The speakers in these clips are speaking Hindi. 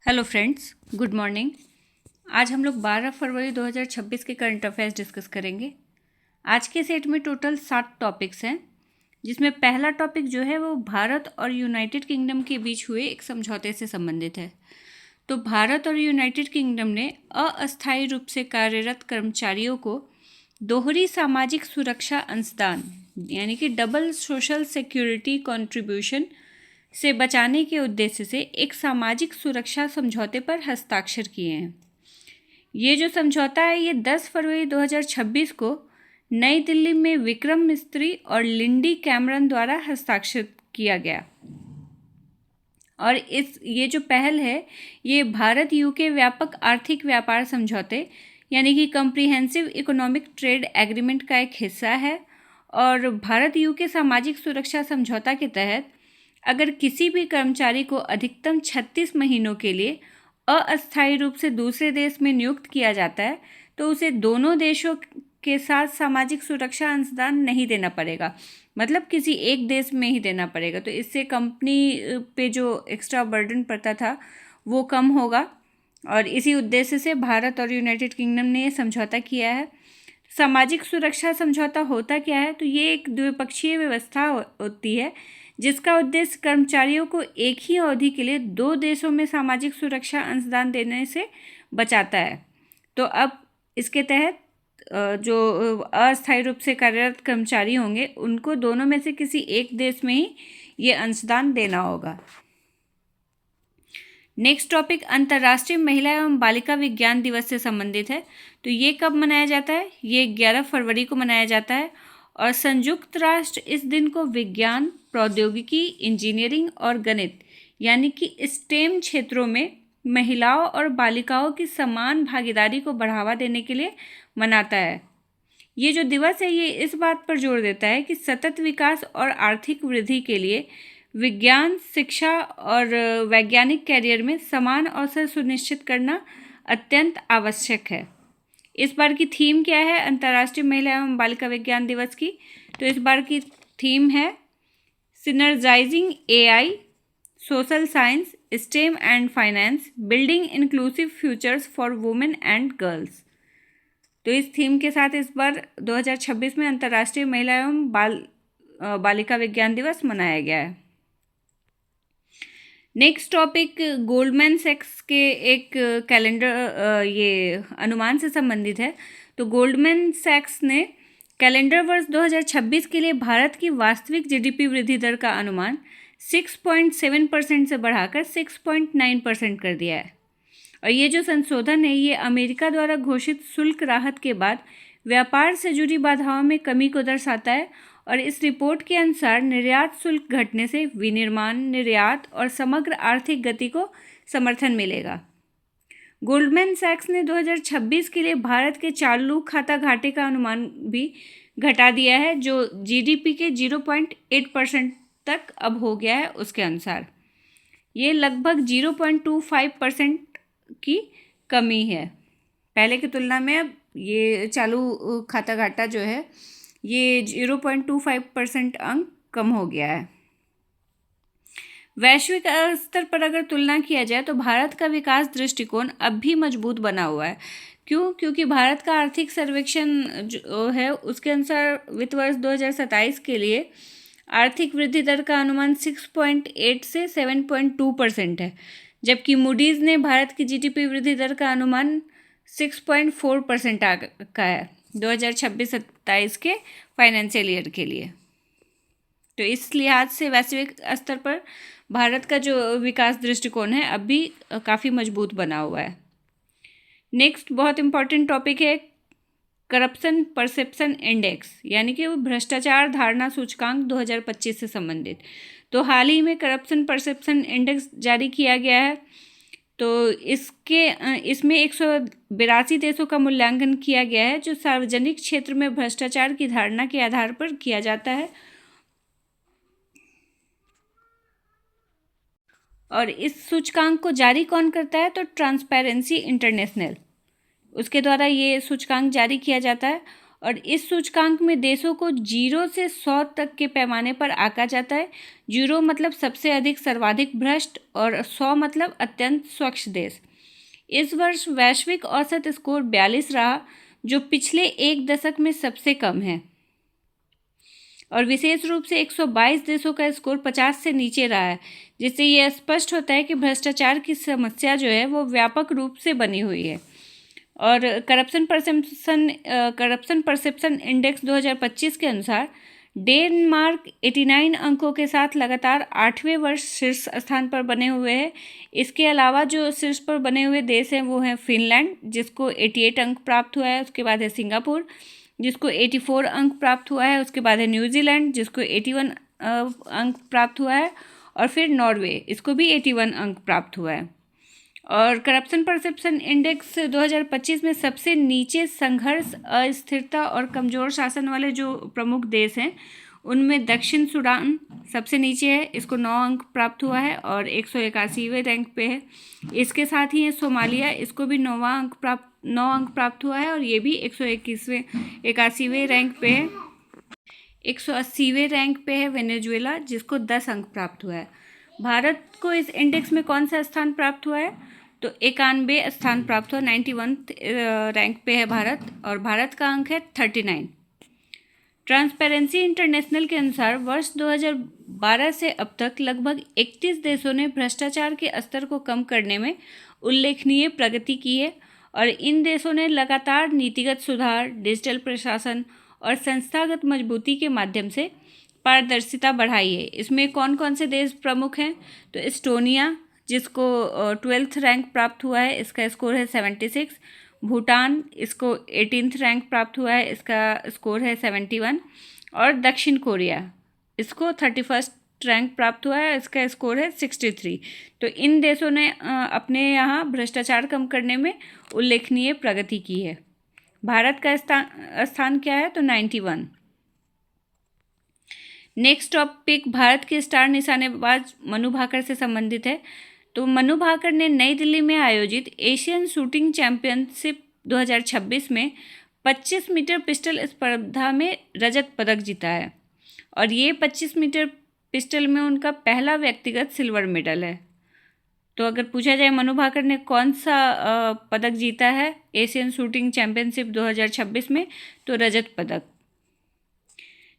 Hello friends, good morning. आज हम लोग 12 फरवरी 2026 के करंट अफेयर्स डिस्कस करेंगे। आज के सेट में टोटल 7 टॉपिक्स हैं, जिसमें पहला टॉपिक जो है वो भारत और यूनाइटेड किंगडम के बीच हुए एक समझौते से संबंधित है। तो भारत और यूनाइटेड किंगडम ने अस्थायी रूप से कार्यरत कर्मचारियों को दोहरी सामाजिक सुरक्षा अंशदान यानी कि डबल सोशल सिक्योरिटी कंट्रीब्यूशन से बचाने के उद्देश्य से एक सामाजिक सुरक्षा समझौते पर हस्ताक्षर किए हैं। ये जो समझौता है ये 10 फरवरी 2026 को नई दिल्ली में विक्रम मिस्त्री और लिंडी कैमरन द्वारा हस्ताक्षरित किया गया। और ये जो पहल है ये भारत यूके व्यापक आर्थिक व्यापार समझौते यानी कि कॉम्प्रिहेंसिव इकोनॉमिक ट्रेड एग्रीमेंट का एक हिस्सा है। और भारत यूके सामाजिक सुरक्षा समझौता के तहत अगर किसी भी कर्मचारी को अधिकतम 36 महीनों के लिए अस्थायी रूप से दूसरे देश में नियुक्त किया जाता है तो उसे दोनों देशों के साथ सामाजिक सुरक्षा अंशदान नहीं देना पड़ेगा, मतलब किसी एक देश में ही देना पड़ेगा। तो इससे कंपनी पे जो एक्स्ट्रा बर्डन पड़ता था वो कम होगा और इसी उद्देश्य से भारत और यूनाइटेड किंगडम ने ये समझौता किया है। सामाजिक सुरक्षा समझौता होता क्या है? तो ये एक द्विपक्षीय व्यवस्था होती है जिसका उद्देश्य कर्मचारियों को एक ही अवधि के लिए दो देशों में सामाजिक सुरक्षा अंशदान देने से बचाता है। तो अब इसके तहत जो अस्थायी रूप से कार्यरत कर्मचारी होंगे उनको दोनों में से किसी एक देश में ही ये अंशदान देना होगा। नेक्स्ट टॉपिक अंतर्राष्ट्रीय महिला एवं बालिका विज्ञान दिवस से संबंधित है। तो ये कब मनाया जाता है? ये 11 फरवरी को मनाया जाता है और संयुक्त राष्ट्र इस दिन को विज्ञान, प्रौद्योगिकी, इंजीनियरिंग और गणित यानी कि स्टेम क्षेत्रों में महिलाओं और बालिकाओं की समान भागीदारी को बढ़ावा देने के लिए मनाता है। ये जो दिवस है ये इस बात पर जोर देता है कि सतत विकास और आर्थिक वृद्धि के लिए विज्ञान, शिक्षा और वैज्ञानिक कैरियर में समान अवसर सुनिश्चित करना अत्यंत आवश्यक है। इस बार की थीम क्या है अंतर्राष्ट्रीय महिला एवं बालिका विज्ञान दिवस की? तो इस बार की थीम है सिनर्जाइजिंग AI, social science, stem and finance, building inclusive futures for women and girls. तो इस थीम के साथ इस बार 2026 में अंतर्राष्ट्रीय महिला एवं बालिका विज्ञान दिवस मनाया गया है। नेक्स्ट टॉपिक गोल्डमैन सैक्स के एक कैलेंडर ये अनुमान से संबंधित है। तो गोल्डमैन सैक्स ने कैलेंडर वर्ष 2026 के लिए भारत की वास्तविक GDP वृद्धि दर का अनुमान 6.7% से बढ़ाकर 6.9% कर दिया है। और ये जो संशोधन है ये अमेरिका द्वारा घोषित शुल्क राहत के बाद व्यापार से जुड़ी बाधाओं में कमी को दर्शाता है। और इस रिपोर्ट के अनुसार निर्यात शुल्क घटने से विनिर्माण, निर्यात और समग्र आर्थिक गति को समर्थन मिलेगा। गोल्डमैन सैक्स ने 2026 के लिए भारत के चालू खाता घाटे का अनुमान भी घटा दिया है जो GDP के 0.8% तक अब हो गया है। उसके अनुसार ये लगभग 0.25% की कमी है। पहले की तुलना में अब ये चालू खाता घाटा जो है ये 0.25% अंक कम हो गया है। वैश्विक स्तर पर अगर तुलना किया जाए तो भारत का विकास दृष्टिकोण अब भी मजबूत बना हुआ है। क्यों? क्योंकि भारत का आर्थिक सर्वेक्षण जो है उसके अनुसार वित्त वर्ष 2027 के लिए आर्थिक वृद्धि दर का अनुमान 6.8 से 7.2% है, जबकि मूडीज़ ने भारत की GDP वृद्धि दर का अनुमान 6.4% का है 2026-27 के फाइनेंशियल ईयर के लिए। तो इस लिहाज से वैश्विक स्तर पर भारत का जो विकास दृष्टिकोण है अब भी काफ़ी मजबूत बना हुआ है। नेक्स्ट बहुत इम्पॉर्टेंट टॉपिक है करप्शन परसेप्शन इंडेक्स यानी कि वो भ्रष्टाचार धारणा सूचकांक 2025 से संबंधित। तो हाल ही में करप्शन परसेप्शन इंडेक्स जारी किया गया है। तो इसमें 182 देशों का मूल्यांकन किया गया है जो सार्वजनिक क्षेत्र में भ्रष्टाचार की धारणा के आधार पर किया जाता है। और इस सूचकांक को जारी कौन करता है? तो ट्रांसपेरेंसी इंटरनेशनल, उसके द्वारा ये सूचकांक जारी किया जाता है। और इस सूचकांक में देशों को 0 से 100 तक के पैमाने पर आंका जाता है। 0 मतलब सबसे अधिक सर्वाधिक भ्रष्ट और 100 मतलब अत्यंत स्वच्छ देश। इस वर्ष वैश्विक औसत स्कोर 42 रहा, जो पिछले एक दशक में सबसे कम है, और विशेष रूप से 122 देशों का स्कोर 50 से नीचे रहा है, जिससे यह स्पष्ट होता है कि भ्रष्टाचार की समस्या जो है वो व्यापक रूप से बनी हुई है। और करप्शन परसेप्शन इंडेक्स 2025 के अनुसार डेनमार्क 89 अंकों के साथ लगातार 8वें वर्ष शीर्ष स्थान पर बने हुए हैं। इसके अलावा जो शीर्ष पर बने हुए देश हैं वो हैं फिनलैंड, जिसको 88 अंक प्राप्त हुआ है। उसके बाद है सिंगापुर, जिसको 84 अंक प्राप्त हुआ है। उसके बाद है न्यूजीलैंड, जिसको 81 अंक प्राप्त हुआ है। और फिर नॉर्वे, इसको भी 81 अंक प्राप्त हुआ है। और करप्शन परसेप्शन इंडेक्स 2025 में सबसे नीचे संघर्ष, अस्थिरता और कमज़ोर शासन वाले जो प्रमुख देश हैं उनमें दक्षिण सूडान सबसे नीचे है, इसको 9 अंक प्राप्त हुआ है और 181वें रैंक पे है। इसके साथ ही है सोमालिया, इसको भी 9 अंक प्राप्त हुआ है और ये भी 181वें रैंक पे है। 180वें रैंक पे है वेनेजुएला, जिसको 10 अंक प्राप्त हुआ है। भारत को इस इंडेक्स में कौन सा स्थान प्राप्त हुआ है? तो 91 स्थान प्राप्त हुआ, 91 रैंक पे है भारत, और भारत का अंक है 39। ट्रांसपेरेंसी इंटरनेशनल के अनुसार वर्ष 2012 से अब तक लगभग 31 देशों ने भ्रष्टाचार के स्तर को कम करने में उल्लेखनीय प्रगति की है, और इन देशों ने लगातार नीतिगत सुधार, डिजिटल प्रशासन और संस्थागत मजबूती के माध्यम से पारदर्शिता बढ़ाई है। इसमें कौन कौन से देश प्रमुख हैं? तो एस्टोनिया, जिसको 12th रैंक प्राप्त हुआ है, इसका स्कोर है 76। भूटान, इसको 18th रैंक प्राप्त हुआ है, इसका स्कोर है 71। और दक्षिण कोरिया, इसको 31st रैंक प्राप्त हुआ है, इसका स्कोर है 63। तो इन देशों ने अपने यहाँ भ्रष्टाचार कम करने में उल्लेखनीय प्रगति की है। भारत का स्थान क्या है? तो 91। नेक्स्ट टॉपिक भारत के स्टार निशानेबाज मनु भाकर से संबंधित है। तो मनु भाकर ने नई दिल्ली में आयोजित एशियन शूटिंग चैंपियनशिप 2026 में 25 मीटर पिस्टल स्पर्धा में रजत पदक जीता है, और ये 25 मीटर पिस्टल में उनका पहला व्यक्तिगत सिल्वर मेडल है। तो अगर पूछा जाए मनु भाकर ने कौन सा पदक जीता है एशियन शूटिंग चैंपियनशिप 2026 में, तो रजत पदक।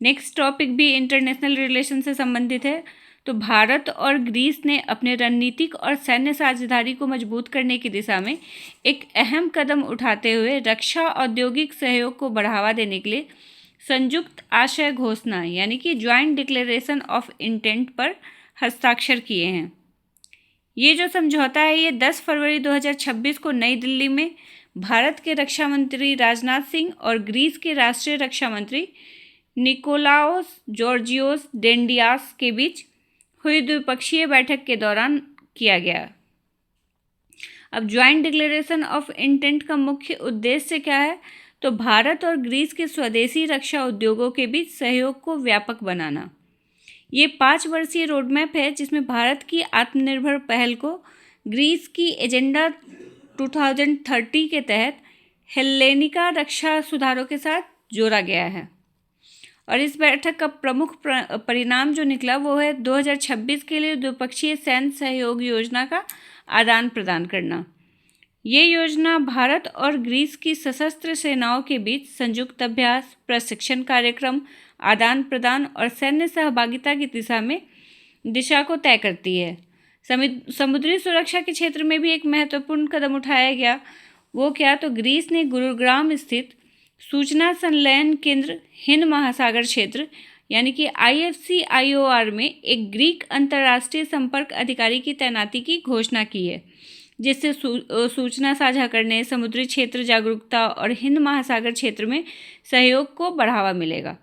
नेक्स्ट टॉपिक भी इंटरनेशनल रिलेशन से संबंधित है। तो भारत और ग्रीस ने अपने रणनीतिक और सैन्य साझेदारी को मजबूत करने की दिशा में एक अहम कदम उठाते हुए रक्षा औद्योगिक सहयोग को बढ़ावा देने के लिए संयुक्त आशय घोषणा यानी कि ज्वाइंट डिक्लेरेशन ऑफ इंटेंट पर हस्ताक्षर किए हैं। ये जो समझौता है ये 10 फरवरी 2026 को नई दिल्ली में भारत के रक्षा मंत्री राजनाथ सिंह और ग्रीस के राष्ट्रीय रक्षा मंत्री निकोलाओस जॉर्जियोस डेंडियास के बीच हुई द्विपक्षीय बैठक के दौरान किया गया। अब ज्वाइंट डिक्लेरेशन ऑफ इंटेंट का मुख्य उद्देश्य क्या है? तो भारत और ग्रीस के स्वदेशी रक्षा उद्योगों के बीच सहयोग को व्यापक बनाना। ये 5 वर्षीय रोडमैप है जिसमें भारत की आत्मनिर्भर पहल को ग्रीस की एजेंडा 2030 के तहत हेलेनिका रक्षा सुधारों के साथ जोड़ा गया है। और इस बैठक का प्रमुख परिणाम जो निकला वो है 2026 के लिए द्विपक्षीय सैन्य सहयोग योजना का आदान प्रदान करना। ये योजना भारत और ग्रीस की सशस्त्र सेनाओं के बीच संयुक्त अभ्यास, प्रशिक्षण कार्यक्रम, आदान प्रदान और सैन्य सहभागिता की दिशा को तय करती है। समुद्री सुरक्षा के क्षेत्र में भी एक महत्वपूर्ण कदम उठाया गया। वो क्या? तो ग्रीस ने गुरुग्राम स्थित सूचना संलयन केंद्र हिंद महासागर क्षेत्र यानी कि IFC-IOR में एक ग्रीक अंतर्राष्ट्रीय संपर्क अधिकारी की तैनाती की घोषणा की है, जिससे सूचना साझा करने, समुद्री क्षेत्र जागरूकता और हिंद महासागर क्षेत्र में सहयोग को बढ़ावा मिलेगा।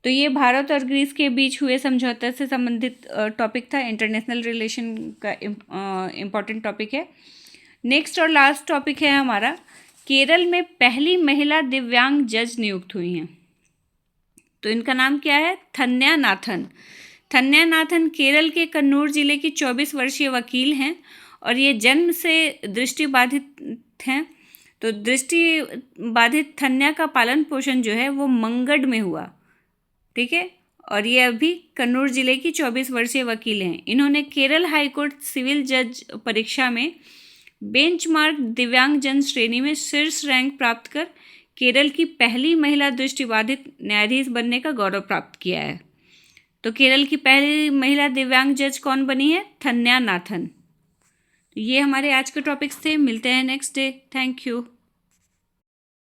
तो ये भारत और ग्रीस के बीच हुए समझौते से संबंधित टॉपिक था, इंटरनेशनल रिलेशन का इम्पॉर्टेंट टॉपिक है। नेक्स्ट और लास्ट टॉपिक है हमारा, केरल में पहली महिला दिव्यांग जज नियुक्त हुई हैं। तो इनका नाम क्या है? थन्या नाथन। थन्या नाथन केरल के कन्नूर जिले की 24 वर्षीय वकील हैं और ये जन्म से दृष्टिबाधित हैं। तो दृष्टि बाधित थन्या का पालन पोषण जो है वो मंगड में हुआ, ठीक है। और ये अभी कन्नौर जिले की 24 वर्षीय वकील हैं। इन्होंने केरल हाईकोर्ट सिविल जज परीक्षा में बेंचमार्क दिव्यांगजन श्रेणी में शीर्ष रैंक प्राप्त कर केरल की पहली महिला दृष्टिबाधित न्यायाधीश बनने का गौरव प्राप्त किया है। तो केरल की पहली महिला दिव्यांग जज कौन बनी है? थन्या नाथन। तो ये हमारे आज के टॉपिक्स थे। मिलते हैं नेक्स्ट डे। Thank you.